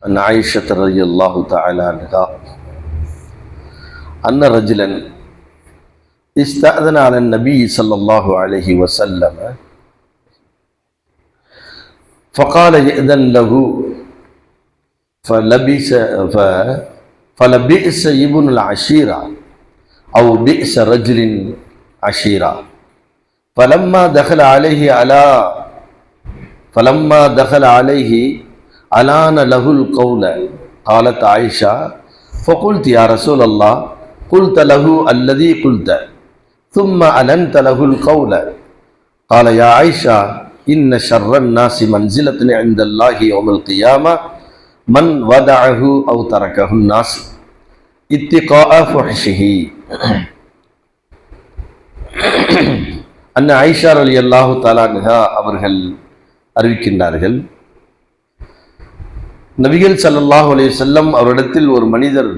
عن عائشة رضي الله تعالى عنها أن رجلا استأذن على النبي صلى الله عليه وسلم فقال يأذن له فلبئس ابن العشيرة أو بئس رجل عشيرة فلما دخل عليه ألان له القول. قالت عائشة فقلت يا رسول الله قلت له الذي قلت ثم ألنت له القول. قال يا عائشة إن شر الناس منزلة عند الله يوم القيامة من ودعه أو تركه الناس اتقاء فحشه. அன்ன ஆயிஷா ரலியல்லாஹு தஆலா அன்ஹா அவர்கள் அறிவிக்கின்றார்கள், நபிகள் ஸல்லல்லாஹு அலைஹி வஸல்லம் அவரிடத்தில் ஒரு மனிதர்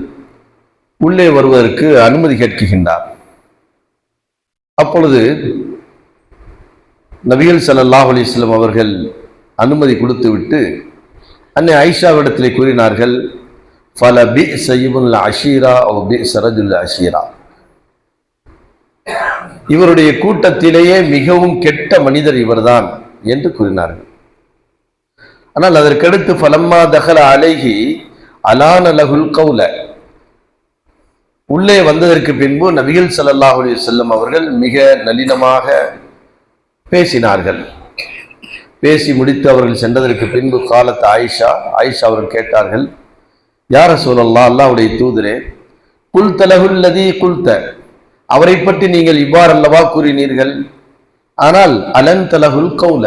உள்ளே வருவதற்கு அனுமதி கேட்கின்றார். அப்பொழுது நபிகள் ஸல்லல்லாஹு அலைஹி வஸல்லம் அவர்கள் அனுமதி கொடுத்துவிட்டு அன்னை ஆயிஷாவிடத்திலே கூறினார்கள், ஃபலபிஸ இப்னுல் அஷீரா அவ் பிஸ ரஜுல் அஷீரா, இவருடைய கூட்டத்திலேயே மிகவும் கெட்ட மனிதர் இவர்தான் என்று கூறினார்கள். ஆனால் அதற்கடுத்து ஃபலம்மா தஹல அலைஹி அலான லஹுல் கௌல, உள்ளே வந்ததற்கு பின்பு நபிகள் ஸல்லல்லாஹு அலைஹி வஸல்லம் அவர்கள் மிக நளினமாக பேசினார்கள். பேசி முடித்து அவர்கள் சென்றதற்கு பின்பு காலத் ஆயிஷா அவர்கள் கேட்டார்கள், யா ரசூலல்லாஹ், அல்லாஹ்வுடைய தூதரே, குல்த லஹுல் லதீ குல்த, அவரை பற்றி நீங்கள் இவ்வாறல்லவா கூறினீர்கள், ஆனால் அலன்த லஹுல் கௌல,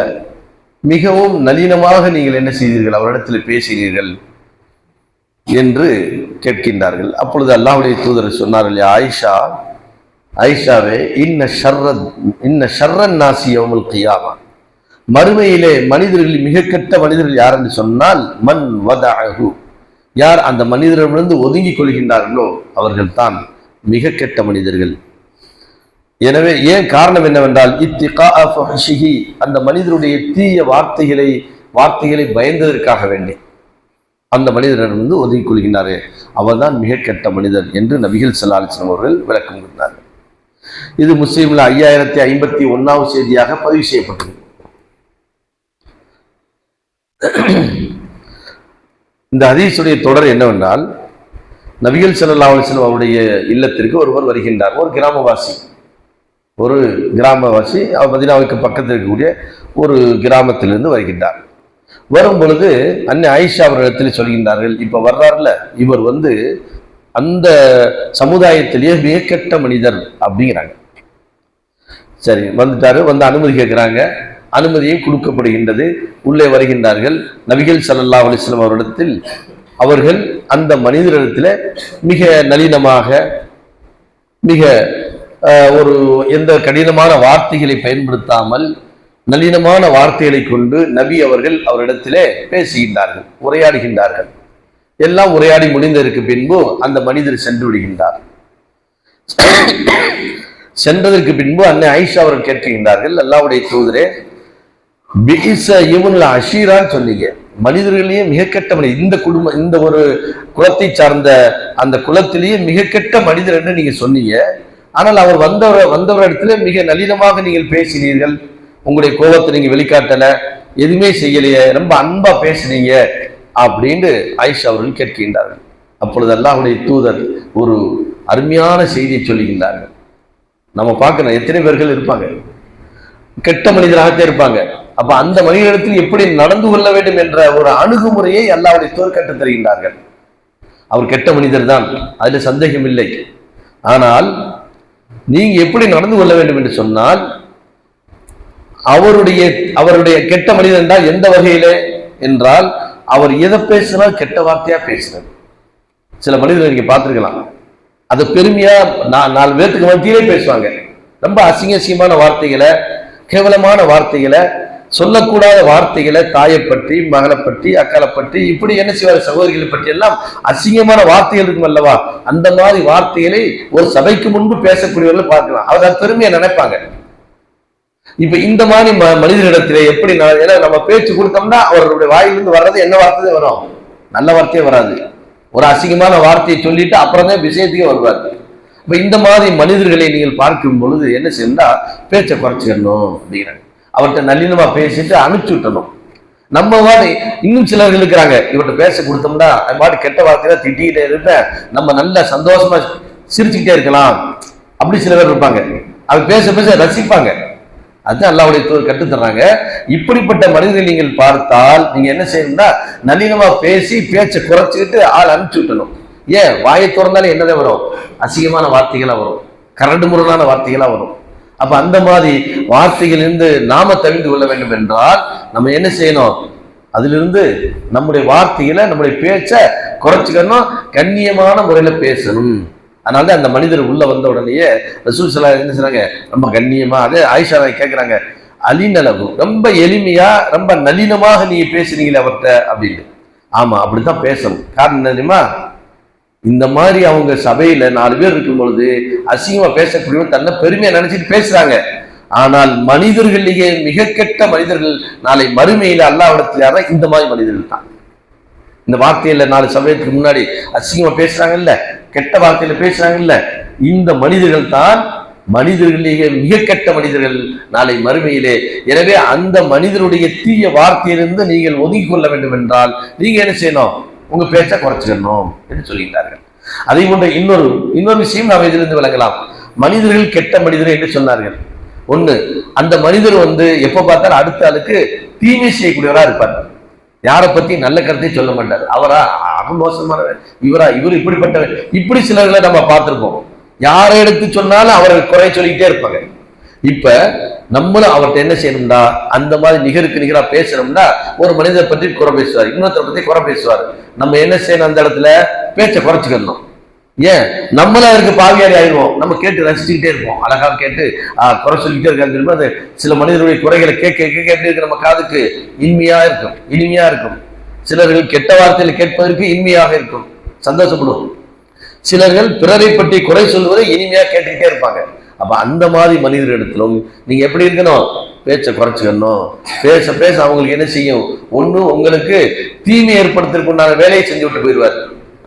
மிகவும் நளினமாக நீங்கள் என்ன செய்தீர்கள், அவரிடத்தில் பேசினீர்கள் என்று கேட்கின்றார்கள். அப்பொழுது அல்லாஹ்வுடைய தூதர் சொன்னார்கள், ஆயிஷாவே, இன்ன ஷர்ரன் நாசி யௌமுல் கியாமா, மறுமையிலே மனிதர்கள் மிக கெட்ட மனிதர்கள் யார் என்று சொன்னால் மன் வதஅஹு, யார் அந்த மனிதரிடமிருந்து ஒதுங்கிக் கொள்கின்றார்களோ அவர்கள் தான் மிக கெட்ட மனிதர்கள். எனவே ஏன் காரணம் என்னவென்றால் இத்திகாஅ ஃபஹ்ஷிஹி, அந்த மனிதருடைய தீய வார்த்தைகளை பயந்ததற்காக வேண்டி அந்த மனிதரிடமிருந்து ஒதுங்கிக் கொள்கின்றாரே அவர்தான் மிக கெட்ட மனிதர் என்று நபிகள் ஸல்லல்லாஹு அலைஹி வஸல்லம் அவர்கள் விளக்கம் கொடுத்தார்கள். இது முஸ்லிம்ல 5051வது செய்தியாக பதிவு செய்யப்பட்டது. இந்த ஹதீஸுடைய தொடர் என்னவென்றால், நபிகள் ஸல்லல்லாஹு அலைஹி வஸல்லம் அவருடைய இல்லத்திற்கு ஒருவர் வருகின்றார். ஒரு கிராமவாசி மதீனாவுக்கு பக்கத்தில் இருக்கக்கூடிய ஒரு கிராமத்திலிருந்து வருகின்றார். வரும் பொழுது அன்னை ஆயிஷா அவர்களிடத்தில் சொல்கின்றார்கள், இப்ப வர்றார்ல இவர் அந்த சமுதாயத்திலேயே மிக கெட்ட மனிதர் அப்படிங்கிறாங்க. சரி, வந்துட்டாரு, வந்து அனுமதி கேட்கிறாங்க. அனுமதியும் கொடுக்கப்படுகின்றது. உள்ளே வருகின்றார்கள். நபிகள் ஸல்லல்லாஹு அலைஹி வஸல்லம் அவரிடத்தில் அவர்கள் அந்த மனிதரிடத்தில் மிக நளினமாக, மிக எந்த கடினமான வார்த்தைகளை பயன்படுத்தாமல் நளினமான வார்த்தைகளை கொண்டு நபி அவர்கள் அவரிடத்திலே பேசுகின்றார்கள், உரையாடுகின்றார்கள். எல்லாம் உரையாடி முடிந்ததற்கு பின்பு அந்த மனிதர் சென்று விடுகின்றார். சென்றதற்கு பின்பு அன்னை ஆயிஷா அவர்கள் கேட்கின்றார்கள், அல்லாஹ்வுடைய தூதரே, பிஇஸ இப்னுல் அஷீரான்னு சொன்னீங்க, மனிதர்களையே மிக கெட்ட மனிதர், இந்த ஒரு குலத்தை சார்ந்த அந்த குலத்திலேயே மிக கெட்ட மனிதர் என்று நீங்க சொன்னீங்க. ஆனால் அவர் வந்தவர் இடத்துல மிக நளினமாக நீங்கள் பேசினீர்கள், உங்களுடைய கோபத்தை நீங்க வெளிக்காட்டல, எதுவுமே செய்யலையே, ரொம்ப அன்பா பேசினீங்க அப்படின்னு ஆயிஷா அவர்கள் கேட்கின்றார்கள். அப்பொழுது அல்லாஹ்வுடைய தூதர் ஒரு அருமையான செய்தியை சொல்லுகின்றார்கள். நம்ம பார்க்கணும், எத்தனை பேர்கள் இருப்பாங்க கெட்ட மனிதராகத்தே இருப்பாங்க. அப்ப அந்த மனிதனிடத்தில் எப்படி நடந்து கொள்ள வேண்டும் என்ற ஒரு அணுகுமுறையை அல்லாஹ்வுடைய தூதர் கற்றுத் தருகின்றார்கள். அவர் கெட்ட மனிதர் தான், அதுல சந்தேகம் இல்லை. ஆனால் நீங்க எப்படி நடந்து கொள்ள வேண்டும் என்று சொன்னால், அவருடைய கெட்ட மனிதன் என்றால் எந்த வகையிலே என்றால், அவர் எதை பேசினால் கெட்ட வார்த்தையா பேசுறது. சில மனிதர்கள் நீங்க பார்த்திருக்கலாம், அது பெருமையா 4 பேருக்கு மத்தியிலே பேசுவாங்க. ரொம்ப அசிங்கமான வார்த்தைகளை, கேவலமான வார்த்தைகளை, சொல்லக்கூடாத வார்த்தைகளை, தாயை பற்றி, மகளை பற்றி, அக்காலை பற்றி, இப்படி என்ன செய்வார், சகோதரிகளை பற்றி எல்லாம் அசிங்கமான வார்த்தைகள் இருக்கும் அல்லவா, அந்த மாதிரி வார்த்தைகளை ஒரு சபைக்கு முன்பு பேசக்கூடியவர்கள் பார்க்கலாம். அவர் அது பெருமையா நினைப்பாங்க. இப்ப இந்த மாதிரி மனிதனிடத்திலே எப்படி, ஏன்னா நம்ம பேச்சு கொடுத்தோம்னா அவர்களுடைய வாயிலிருந்து வர்றது என்ன வார்த்தை வரும், நல்ல வார்த்தையே வராது. ஒரு அசிங்கமான வார்த்தையை சொல்லிட்டு அப்புறம் தான் விஷயத்துக்கே வருவார். இப்ப இந்த மாதிரி மனிதர்களை நீங்கள் பார்க்கும் பொழுது என்ன செய்யணும்னா பேச்சை குறைச்சிக்கணும் அப்படிங்கிறாங்க. அவர்கிட்ட நல்லினமா பேசிட்டு அனுப்பிச்சு விட்டணும். நம்ம வாடி இன்னும் சிலர்கள் இருக்கிறாங்க, இவர்கிட்ட பேச கொடுத்தோம்னா அது பாட்டு கெட்ட வார்த்தையில திட்டிகிட்டே இருக்க நம்ம நல்ல சந்தோஷமா சிரிச்சுக்கிட்டே இருக்கலாம். அப்படி சில பேர் இருப்பாங்க, அவர் பேச பேச ரசிப்பாங்க. அதுதான் அல்லாஹ்வுடைய தூதர் கற்றுத்தர்றாங்க. இப்படிப்பட்ட மனிதர்கள் நீங்கள் பார்த்தால் நீங்க என்ன செய்யணும்னா நளினமா பேசி பேச்சை குறைச்சிக்கிட்டு ஆள் அனுப்பிச்சு விட்டணும். ஏன் வாயை திறந்தாலே என்னதான் வரும்? அசிங்கமான வார்த்தைகளா வரும், கரடு முரடான வார்த்தைகளா வரும். அப்ப அந்த மாதிரி வார்த்தைகளிலிருந்து நாம தவிர்த்து கொள்ள வேண்டும் என்றால் நம்ம என்ன செய்யணும்? அதிலிருந்து நம்முடைய வார்த்தைகளை நம்முடைய பேச்சை குறைச்சிக்கணும், கண்ணியமான முறையில பேசணும். அதனால அந்த மனிதர் உள்ள வந்த உடனேயே ரசூல் ஸல்லல்லாஹு அலைஹி வஸல்லம் என்ன சொன்னாங்க? ரொம்ப கண்ணியமா, அதே ஆயிஷா கேட்கிறாங்க, அலிநலவு ரொம்ப எளிமையா ரொம்ப நளினமாக நீங்க பேசுறீங்களே அவர்கிட்ட அப்படின்னு. ஆமா, அப்படித்தான் பேசணும். காரணம் என்ன தெரியுமா? இந்த மாதிரி அவங்க சபையில 4 பேர் இருக்கும் பொழுது அசிங்கமா பேசக்கூடியவங்க தன்னை பெருமையா நினைச்சிட்டு பேசுறாங்க. ஆனால் மனிதர்களிலேயே மிக கெட்ட மனிதர்கள் நாளை மறுமையில அல்லாஹ்விடத்தில் யாரா இந்த மாதிரி மனிதர்கள் தான். இந்த வார்த்தையில 4 சமயத்துக்கு முன்னாடி அசிங்கமா பேசுறாங்கல்ல, கெட்ட வார்த்தையில பேசுறாங்கல்ல, இந்த மனிதர்கள் தான் மனிதர்களிலேயே மிக கெட்ட மனிதர்கள் நாளை மறுமையிலே. எனவே அந்த மனிதனுடைய தீய வார்த்தையிலிருந்து நீங்கள் ஒதுக்கி கொள்ள வேண்டும் என்றால் நீங்க என்ன செய்யணும்? உங்க பேச்சை குறைச்சிக்கணும் என்று சொல்கிறார்கள். அதே போன்ற இன்னொரு விஷயம் நாம் இதிலிருந்து விளங்கலாம். மனிதர்கள் கெட்ட மனிதர்கள் என்று சொன்னார்கள். ஒண்ணு, அந்த மனிதர் எப்ப பார்த்தாலும் அடுத்த ஆளுக்கு தீமை செய்யக்கூடியவரா இருப்பார். யாரை பத்தி நல்ல கருத்தை சொல்ல மாட்டார். அவரா அவன் மோசமானவர், இவர் இப்படிப்பட்டவர், இப்படி சிலர்களை நம்ம பார்த்திருப்போம். யாரை எடுத்து சொன்னாலும் அவர்கள் குறை சொல்லிக்கிட்டே இருப்பாங்க. இப்ப நம்மளும் அவர்கிட்ட என்ன செய்யணும்டா, அந்த மாதிரி நிகருக்கு நிகரா பேசணும்னா ஒரு மனிதரை பற்றி குறை பேசுவார், இன்னொருத்தரை பத்தி குறை பேசுவார். நம்ம என்ன செய்யணும்? அந்த இடத்துல பேச்சை குறைச்சிக்கணும். ஏன் நம்மள அவருக்கு பாவியாரி ஆயிடுவோம். நம்ம கேட்டு ரசிச்சுக்கிட்டே இருப்போம், அழகா கேட்டு குறை சொல்லிக்கிட்டே இருக்காங்க. அது சில மனிதர்களுடைய குறைகளை கேட்க கேட்க எப்படி இருக்கு? நம்ம காதுக்கு இனிமையா இருக்கும். சிலர்கள் கெட்ட வார்த்தையில கேட்பதற்கு இனிமையாக இருக்கும், சந்தோஷப்படுவோம். சிலர்கள் பிறரை பற்றி குறை சொல்வதை இனிமையா கேட்டுக்கிட்டே இருப்பாங்க. அப்ப அந்த மாதிரி மனிதர்களிடத்திலும் நீங்க எப்படி இருக்கணும்? பேச்சை குறைச்சிக்கணும். பேச பேச அவங்களுக்கு என்ன செய்யும்? ஒண்ணு, உங்களுக்கு தீமை ஏற்படுத்துறதுக்கு உண்டான வேலையை செஞ்சு விட்டு போயிடுவார்.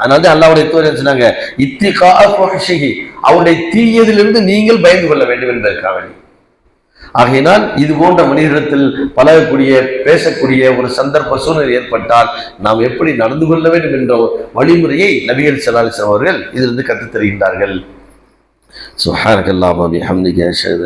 அதனால அல்லாஹ்வுடைய தூதர் சொன்னாங்க, இத்திகா ஃபஹ்ஷிஹி, அவருடைய தீயதிலிருந்து நீங்கள் பயந்து கொள்ள வேண்டும் என்பதற்காக. ஆகையினால் இது போன்ற மனிதரிடத்தில் பழகக்கூடிய பேசக்கூடிய ஒரு சந்தர்ப்ப சூழ்நிலை ஏற்பட்டால் நாம் எப்படி நடந்து கொள்ள வேண்டும் என்ற வழிமுறையை நபிகள் ஸல்லல்லாஹு அலைஹி வஸல்லம் அவர்கள் இதிலிருந்து கற்றுத் தருகின்றார்கள். சுப்ஹானக்கல்லாஹு வ பிஹம்திக அஷ்ஹது